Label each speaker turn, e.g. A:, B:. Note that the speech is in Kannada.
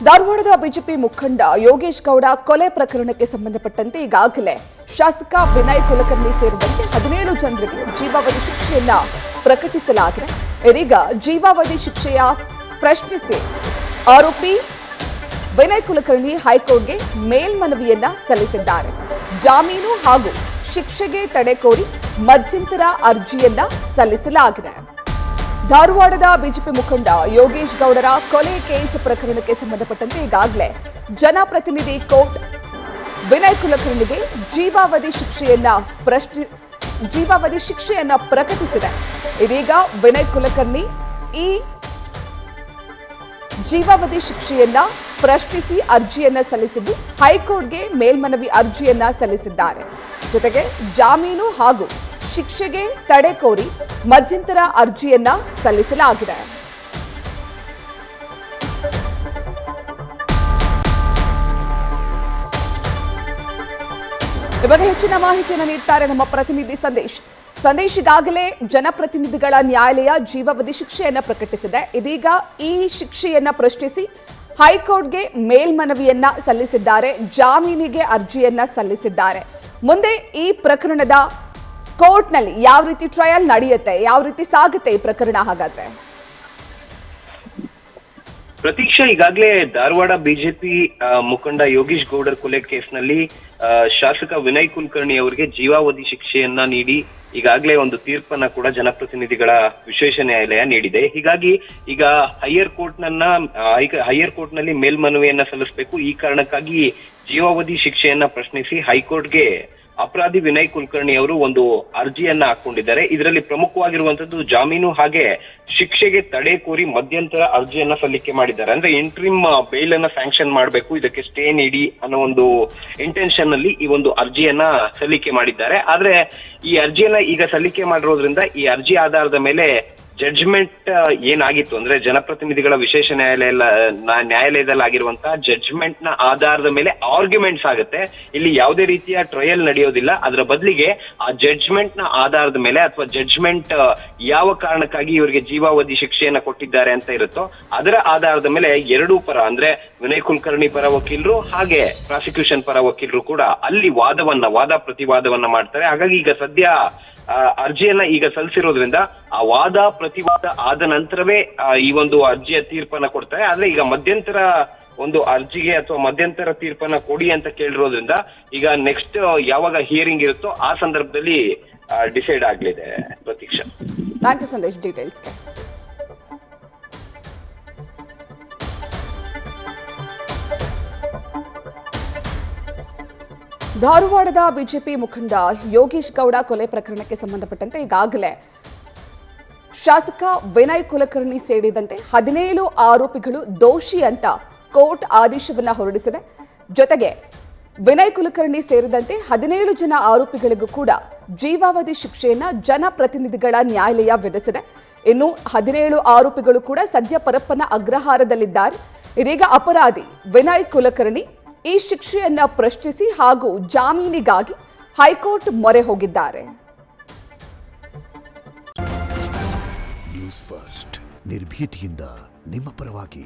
A: ಧಾರವಾಡದ ಬಿಜೆಪಿ ಮುಖಂಡ ಯೋಗೇಶ್ ಗೌಡ ಕೊಲೆ ಪ್ರಕರಣಕ್ಕೆ ಸಂಬಂಧಪಟ್ಟಂತೆ ಈಗಾಗಲೇ ಶಾಸಕ ವಿನಯ್ ಕುಲಕರ್ಣಿ ಸೇರಿದಂತೆ 17 ಜನರಿಗೆ ಜೀವಾವಧಿ ಶಿಕ್ಷೆಯನ್ನ ಪ್ರಕಟಿಸಲಾಗಿದೆ. ಇದೀಗ ಜೀವಾವಧಿ ಶಿಕ್ಷೆಯ ಪ್ರಶ್ನಿಸಿ ಆರೋಪಿ ವಿನಯ್ ಕುಲಕರ್ಣಿ ಹೈಕೋರ್ಟ್ಗೆ ಮೇಲ್ಮನವಿಯನ್ನ ಸಲ್ಲಿಸಿದ್ದಾರೆ. ಜಾಮೀನು ಹಾಗೂ ಶಿಕ್ಷೆಗೆ ತಡೆ ಕೋರಿ ಮಧ್ಯಂತರ ಅರ್ಜಿಯನ್ನ ಸಲ್ಲಿಸಲಾಗಿದೆ. ಧಾರವಾಡದ ಬಿಜೆಪಿ ಮುಖಂಡ ಯೋಗೇಶ್ ಗೌಡರ ಕೊಲೆ ಕೇಸ್ ಪ್ರಕರಣಕ್ಕೆ ಸಂಬಂಧಪಟ್ಟಂತೆ ಈಗಾಗಲೇ ಜನಪ್ರತಿನಿಧಿ ಕೋರ್ಟ್ ವಿನಯ್ ಕುಲಕರ್ಣಿಗೆ ಜೀವಾವಧಿ ಶಿಕ್ಷೆಯನ್ನ ಪ್ರಕಟಿಸಿದೆ. ಇದೀಗ ವಿನಯ್ ಕುಲಕರ್ಣಿ ಈ ಜೀವಾವಧಿ ಶಿಕ್ಷೆಯನ್ನ ಪ್ರಶ್ನಿಸಿ ಅರ್ಜಿಯನ್ನ ಸಲ್ಲಿಸಿದ್ದು ಹೈಕೋರ್ಟ್ಗೆ ಮೇಲ್ಮನವಿ ಅರ್ಜಿಯನ್ನ ಸಲ್ಲಿಸಿದ್ದಾರೆ. ಜೊತೆಗೆ ಜಾಮೀನು ಹಾಗೂ ಶಿಕ್ಷೆಗೆ ತಡೆ ಕೋರಿ ಮಧ್ಯಂತರ ಅರ್ಜಿಯನ್ನ ಸಲ್ಲಿಸಲಾಗಿದೆ. ಈ ಬಗ್ಗೆ ಹೆಚ್ಚಿನ ಮಾಹಿತಿಯನ್ನು ನೀಡ್ತಾರೆ ನಮ್ಮ ಪ್ರತಿನಿಧಿ ಸಂದೇಶ್. ಈಗಾಗಲೇ ಜನಪ್ರತಿನಿಧಿಗಳ ನ್ಯಾಯಾಲಯ ಜೀವಾವಧಿ ಶಿಕ್ಷೆಯನ್ನ ಪ್ರಕಟಿಸಿದೆ. ಇದೀಗ ಈ ಶಿಕ್ಷೆಯನ್ನ ಪ್ರಶ್ನಿಸಿ ಹೈಕೋರ್ಟ್ಗೆ ಮೇಲ್ಮನವಿಯನ್ನ ಸಲ್ಲಿಸಿದ್ದಾರೆ. ಜಾಮೀನಿಗೆ ಅರ್ಜಿಯನ್ನ ಸಲ್ಲಿಸಿದ್ದಾರೆ. ಮುಂದೆ ಈ ಪ್ರಕರಣದ ಕೋರ್ಟ್ನಲ್ಲಿ ಯಾವ ರೀತಿ ಟ್ರಯಲ್ ನಡೆಯುತ್ತೆ, ಯಾವ ರೀತಿ ಸಾಗುತ್ತೆ ಈ ಪ್ರಕರಣ? ಹಾಗಾದ್ರೆ
B: ಪ್ರತೀಕ್ಷಾ, ಈಗಾಗಲೇ ಧಾರವಾಡ ಬಿಜೆಪಿ ಮುಖಂಡ ಯೋಗೇಶ್ ಗೌಡರ್ ಕೊಲೆ ಕೇಸ್ನಲ್ಲಿ ಶಾಸಕ ವಿನಯ್ ಕುಲಕರ್ಣಿ ಅವರಿಗೆ ಜೀವಾವಧಿ ಶಿಕ್ಷೆಯನ್ನ ನೀಡಿ ಈಗಾಗಲೇ ಒಂದು ತೀರ್ಪನ್ನ ಕೂಡ ಜನಪ್ರತಿನಿಧಿಗಳ ವಿಶೇಷ ನ್ಯಾಯಾಲಯ ನೀಡಿದೆ. ಹೀಗಾಗಿ ಈಗ ಹೈಯರ್ ಕೋರ್ಟ್ ನಲ್ಲಿ ಮೇಲ್ಮನವಿಯನ್ನ ಸಲ್ಲಿಸಬೇಕು. ಈ ಕಾರಣಕ್ಕಾಗಿ ಜೀವಾವಧಿ ಶಿಕ್ಷೆಯನ್ನ ಪ್ರಶ್ನಿಸಿ ಹೈಕೋರ್ಟ್ಗೆ ಅಪರಾಧಿ ವಿನಯ್ ಕುಲಕರ್ಣಿ ಅವರು ಒಂದು ಅರ್ಜಿಯನ್ನ ಹಾಕೊಂಡಿದ್ದಾರೆ. ಇದರಲ್ಲಿ ಪ್ರಮುಖವಾಗಿರುವಂತದ್ದು ಜಾಮೀನು ಹಾಗೆ ಶಿಕ್ಷೆಗೆ ತಡೆ ಕೋರಿ ಮಧ್ಯಂತರ ಅರ್ಜಿಯನ್ನ ಸಲ್ಲಿಕೆ ಮಾಡಿದ್ದಾರೆ. ಅಂದ್ರೆ ಇಂಟ್ರಿಮ್ ಬೇಲ್ ಅನ್ನ ಸ್ಯಾಂಕ್ಷನ್ ಮಾಡಬೇಕು, ಇದಕ್ಕೆ ಸ್ಟೇ ನೀಡಿ ಅನ್ನೋ ಒಂದು ಇಂಟೆನ್ಷನ್ ಅಲ್ಲಿ ಈ ಒಂದು ಅರ್ಜಿಯನ್ನ ಸಲ್ಲಿಕೆ ಮಾಡಿದ್ದಾರೆ. ಆದ್ರೆ ಈ ಅರ್ಜಿಯನ್ನ ಈಗ ಸಲ್ಲಿಕೆ ಮಾಡಿರೋದ್ರಿಂದ ಈ ಅರ್ಜಿ ಆಧಾರದ ಮೇಲೆ ಜಡ್ಜ್ಮೆಂಟ್ ಏನಾಗಿತ್ತು ಅಂದ್ರೆ ಜನಪ್ರತಿನಿಧಿಗಳ ವಿಶೇಷ ನ್ಯಾಯಾಲಯದಲ್ಲಿ ಆಗಿರುವಂತಹ ಜಡ್ಜ್ಮೆಂಟ್ ನ ಆಧಾರದ ಮೇಲೆ ಆರ್ಗ್ಯುಮೆಂಟ್ಸ್ ಆಗುತ್ತೆ. ಇಲ್ಲಿ ಯಾವುದೇ ರೀತಿಯ ಟ್ರಯಲ್ ನಡೆಯೋದಿಲ್ಲ. ಅದರ ಬದಲಿಗೆ ಆ ಜಡ್ಜ್ಮೆಂಟ್ ನ ಆಧಾರದ ಮೇಲೆ ಅಥವಾ ಜಡ್ಜ್ಮೆಂಟ್ ಯಾವ ಕಾರಣಕ್ಕಾಗಿ ಇವರಿಗೆ ಜೀವಾವಧಿ ಶಿಕ್ಷೆಯನ್ನ ಕೊಟ್ಟಿದ್ದಾರೆ ಅಂತ ಇರುತ್ತೋ ಅದರ ಆಧಾರದ ಮೇಲೆ ಎರಡೂ ಪರ ಅಂದ್ರೆ ವಿನಯ್ ಕುಲಕರ್ಣಿ ಪರ ವಕೀಲರು ಹಾಗೆ ಪ್ರಾಸಿಕ್ಯೂಷನ್ ಪರ ವಕೀಲರು ಕೂಡ ಅಲ್ಲಿ ವಾದ ಪ್ರತಿವಾದವನ್ನ ಮಾಡ್ತಾರೆ. ಹಾಗಾಗಿ ಈಗ ಸದ್ಯ ಅರ್ಜಿಯನ್ನ ಈಗ ಸಲ್ಲಿಸಿರೋದ್ರಿಂದ ಆ ವಾದ ಪ್ರತಿವಾದ ಆದ ನಂತರವೇ ಈ ಒಂದು ಅರ್ಜಿಯ ತೀರ್ಪನ್ನ ಕೊಡ್ತಾರೆ. ಆದ್ರೆ ಈಗ ಮಧ್ಯಂತರ ಒಂದು ಅರ್ಜಿಗೆ ಅಥವಾ ಮಧ್ಯಂತರ ತೀರ್ಪನ್ನ ಕೊಡಿ ಅಂತ ಕೇಳಿರೋದ್ರಿಂದ ಈಗ ನೆಕ್ಸ್ಟ್ ಯಾವಾಗ ಹಿಯರಿಂಗ್ ಇರುತ್ತೋ ಆ ಸಂದರ್ಭದಲ್ಲಿ ಡಿಸೈಡ್ ಆಗ್ಲಿದೆ. ಪ್ರತೀಕ್ಷಾ,
A: ಥ್ಯಾಂಕ್ ಯು ಸಂದೇಶ್ ಡೀಟೇಲ್ಸ್ಗೆ. ಧಾರವಾಡದ ಬಿಜೆಪಿ ಮುಖಂಡ ಯೋಗೇಶ್ ಗೌಡ ಕೊಲೆ ಪ್ರಕರಣಕ್ಕೆ ಸಂಬಂಧಪಟ್ಟಂತೆ ಈಗಾಗಲೇ ಶಾಸಕ ವಿನಯ್ ಕುಲಕರ್ಣಿ ಸೇರಿದಂತೆ 17 ಆರೋಪಿಗಳು ದೋಷಿ ಅಂತ ಕೋರ್ಟ್ ಆದೇಶವನ್ನ ಹೊರಡಿಸಿದೆ. ಜೊತೆಗೆ ವಿನಯ್ ಕುಲಕರ್ಣಿ ಸೇರಿದಂತೆ 17 ಜನ ಆರೋಪಿಗಳಿಗೂ ಕೂಡ ಜೀವಾವಧಿ ಶಿಕ್ಷೆಯನ್ನ ಜನಪ್ರತಿನಿಧಿಗಳ ನ್ಯಾಯಾಲಯ ವಿಧಿಸಿದೆ. ಇನ್ನು 17 ಆರೋಪಿಗಳು ಕೂಡ ಸದ್ಯ ಪರಪ್ಪನ ಅಗ್ರಹಾರದಲ್ಲಿದ್ದಾರೆ. ಇದೀಗ ಅಪರಾಧಿ ವಿನಯ್ ಕುಲಕರ್ಣಿ ಈ ಶಿಕ್ಷೆಯನ್ನ ಪ್ರಶ್ನಿಸಿ ಹಾಗೂ ಜಾಮೀನಿಗಾಗಿ ಹೈಕೋರ್ಟ್ ಮೊರೆ ಹೋಗಿದ್ದಾರೆ.
C: ನ್ಯೂಸ್ ಫಸ್ಟ್ ನಿರ್ಭೀತಿಯಿಂದ ನಿಮ್ಮ ಪರವಾಗಿ.